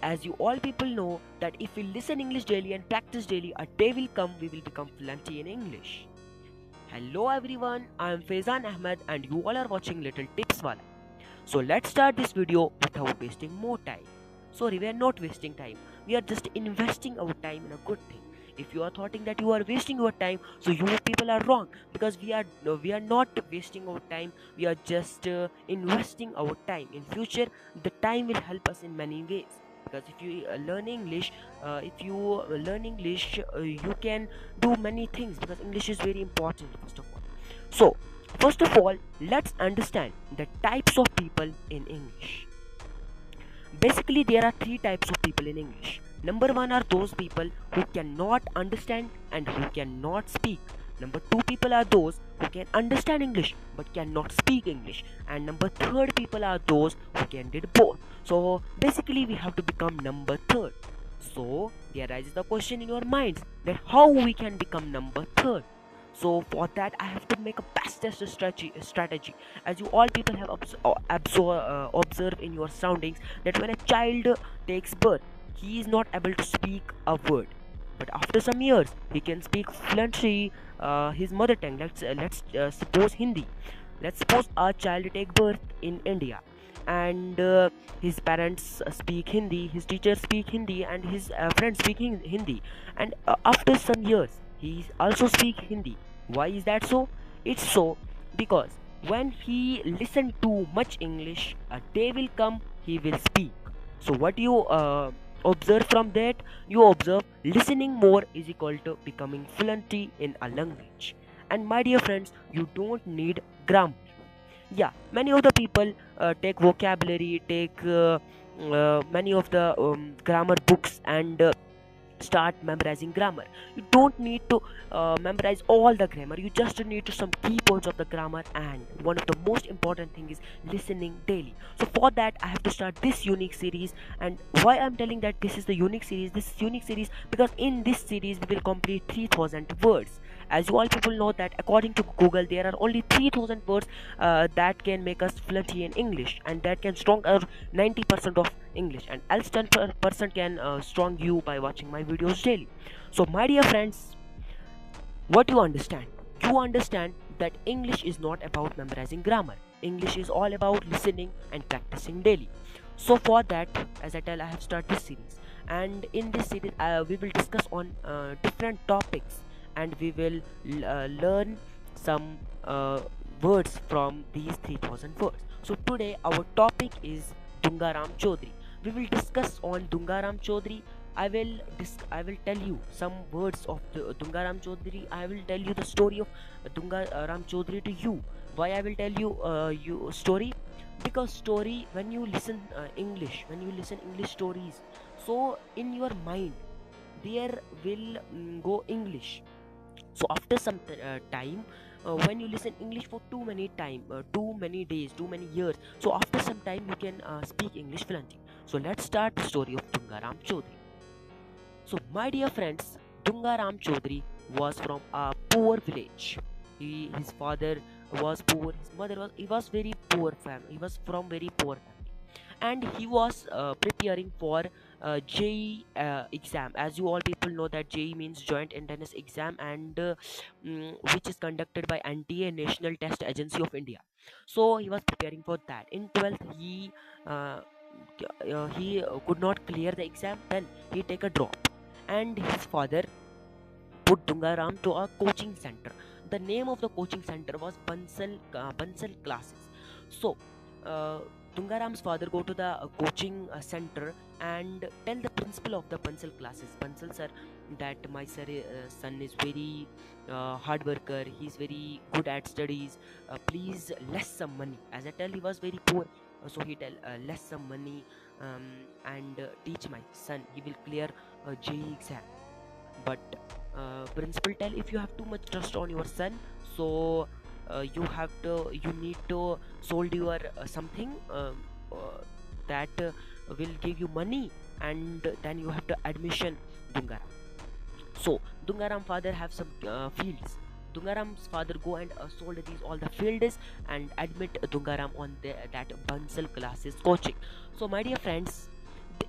As you all people know that if we listen English daily and practice daily, a day will come we will become fluent in English. Hello everyone, I am Faizan Ahmed and you all are watching Little Tips Wala. So let's start this video without wasting more time. Sorry, we are not wasting time. We are just investing our time in a good thing. If you are thinking that you are wasting your time, so you people are wrong, because we are not wasting our time. We are just investing our time. In future, the time will help us in many ways. Because if you learn English, you can do many things. Because English is very important, first of all. So first of all, let's understand the types of people in English. Basically, there are three types of people in English. Number one are those people who cannot understand and who cannot speak. Number two people are those who can understand English but cannot speak English. And number third people are those who can did both. So basically, we have to become number third. So there arises the question in your minds that how we can become number third. So for that, I have to make a best test strategy. As you all people have observed in your surroundings that when a child takes birth, he is not able to speak a word, but after some years he can speak fluently his mother tongue. Let's suppose Hindi. Let's suppose a child take birth in India, and his parents speak Hindi, his teachers speak Hindi, and his friends speak Hindi, and after some years he also speak Hindi. Why is that so? It's so because when he listen too much English, a day will come he will speak. So what you observe from that? You observe listening more is equal to becoming fluency in a language. And my dear friends, you don't need grammar. Yeah, many of the people take vocabulary, take many of the grammar books, and start memorizing grammar. You don't need to memorize all the grammar. You just need to some key points of the grammar, and one of the most important thing is listening daily. So for that, I have to start this unique series. And why I'm telling that this is the unique series? This is unique series because in this series we will complete 3000 words. As you all people know that according to Google, there are only 3000 words that can make us fluent in English, and that can strong our 90% of English, and else 10% can strong you by watching my videos daily. So my dear friends, what you understand? You understand that English is not about memorizing grammar. English is all about listening and practicing daily. So for that, as I tell, I have started this series, and in this series we will discuss on different topics, and we will learn some words from these 3000 words. So today our topic is Dungaram Chaudhary. We will discuss on Dungaram Chaudhary. I will tell you some words of the Dungaram Chaudhary. I will tell you the story of Dungaram Chaudhary to you. Why I will tell you story? Because story, when you listen when you listen English stories, so in your mind there will go English. So after some time, when you listen English for too many days, too many years, so after some time you can speak English fluently. So let's start the story of Dungaram Chaudhary. So my dear friends, Dungaram Chaudhary was from a poor village. His father was poor, his mother was, he was very poor family, he was from very poor family, and he was preparing for JEE exam. As you all people know that JEE means Joint Entrance Exam, and which is conducted by NTA, National Test Agency of India. So he was preparing for that. In 12th, uh, he could not clear the exam. Then he take a drop, and his father put Dungaram to a coaching center. The name of the coaching center was Bansal Classes. So uh, Dungaram's father go to the coaching center and tell the principal of the Bansal Classes, Bansal sir, that my son is very hard worker. He's very good at studies. Please less some money. As I tell, he was very poor. So he tell less some money, and teach my son. He will clear JEE exam. But principal tell, if you have too much trust on your son, so you need to sold your something that will give you money, and then you have to admission Dungaram. So Dungaram father have some fields. Dungaram's father go and sold these all the fields and admit Dungaram on that Bansal Classes coaching. So my dear friends,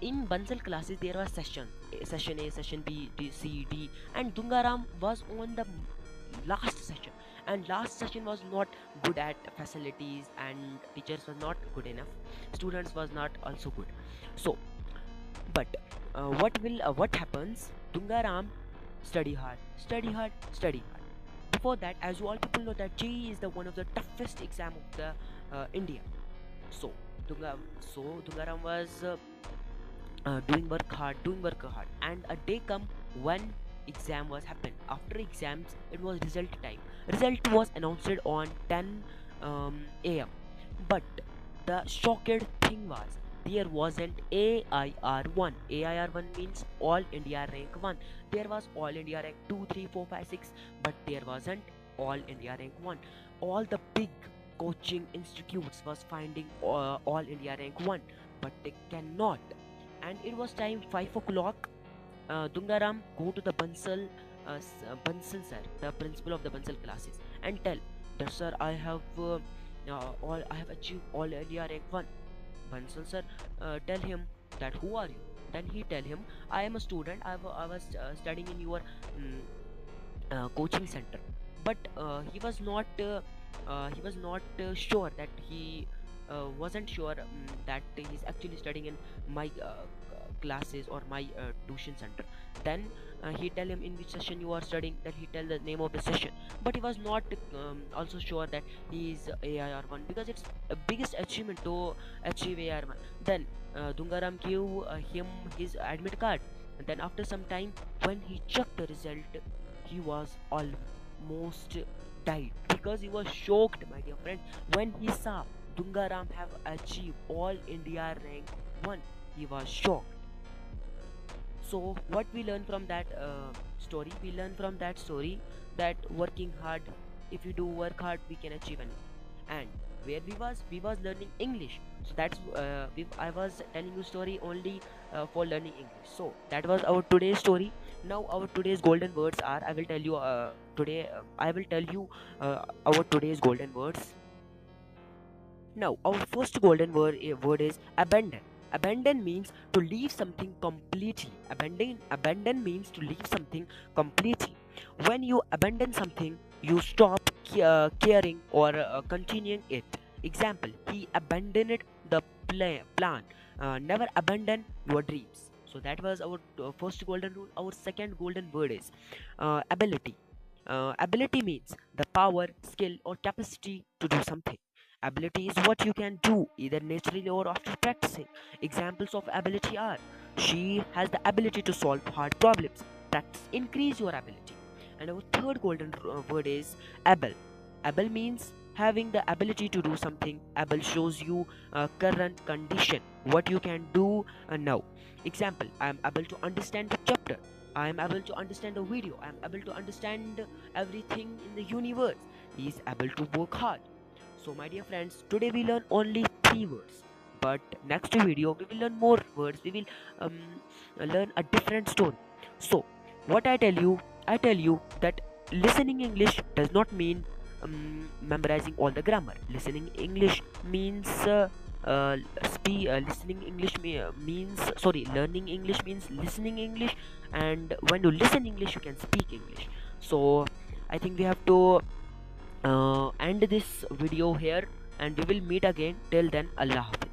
In Bansal classes there was session A, session B, C, D, and Dungaram was on the last session. And last session was not good at facilities, and teachers were not good enough. Students was not also good. So, but what happens? Dungaram study hard, study hard, study hard. Before that, as you all people know, that JEE is the one of the toughest exam of the India. So Dungaram was doing work hard, and a day come when exam was happened. After exams, it was result time. Result was announced on 10 a.m. But the shocked thing was there wasn't AIR1. AIR1 means All India Rank 1. There was All India Rank 2, 3, 4, 5, 6, but there wasn't All India Rank 1. All the big coaching institutes was finding All India Rank 1, but they cannot. And it was time 5 o'clock. Dungaram go to the Bansal sir, the principal of the Bansal classes, and tell that, sir, I have achieved All India Rank 1. Bansal sir tell him that, who are you? Then he tell him, I am a student. I was studying in your coaching center. But he was not sure that he wasn't sure that he's actually studying in my classes or my tuition center. Then he tell him in which session you are studying. Then he tell the name of the session, but he was not also sure that he is AIR1, because it's a biggest achievement to achieve AIR1. Then Dungaram gave him his admit card. And then after some time, when he checked the result, he was almost died, because he was shocked, my dear friend, when he saw Dungaram have achieved All India Rank 1. He was shocked. So what we learn from that story? We learn from that story that working hard, if you do work hard, we can achieve anything. And where we was learning English. So that's I was telling you story only for learning English. So that was our today's story. Now our today's golden words are, I will tell you today. I will tell you our today's golden words. Now, our first golden word is abandon. Abandon means to leave something completely. Abandon means to leave something completely. When you abandon something, you stop caring or continuing it. Example: he abandoned the plan. Never abandon your dreams. So that was our first golden rule. Our second golden word is ability. Ability means the power, skill, or capacity to do something. Ability is what you can do either naturally or after practicing. Examples of ability are: she has the ability to solve hard problems. Practice increase your ability. And our third golden word is able. Able means having the ability to do something. Able shows you current condition, what you can do now. Example: I am able to understand the chapter. I am able to understand the video. I am able to understand everything in the universe. He is able to work hard. So my dear friends, today we learn only 3 words. But next video we will learn more words. We will learn a different story. So what I tell you that listening English does not mean memorizing all the grammar. Listening English means learning English means listening English, and when you listen English, you can speak English. So I think we have to end this video here, and we will meet again. Till then, Allah Hafiz.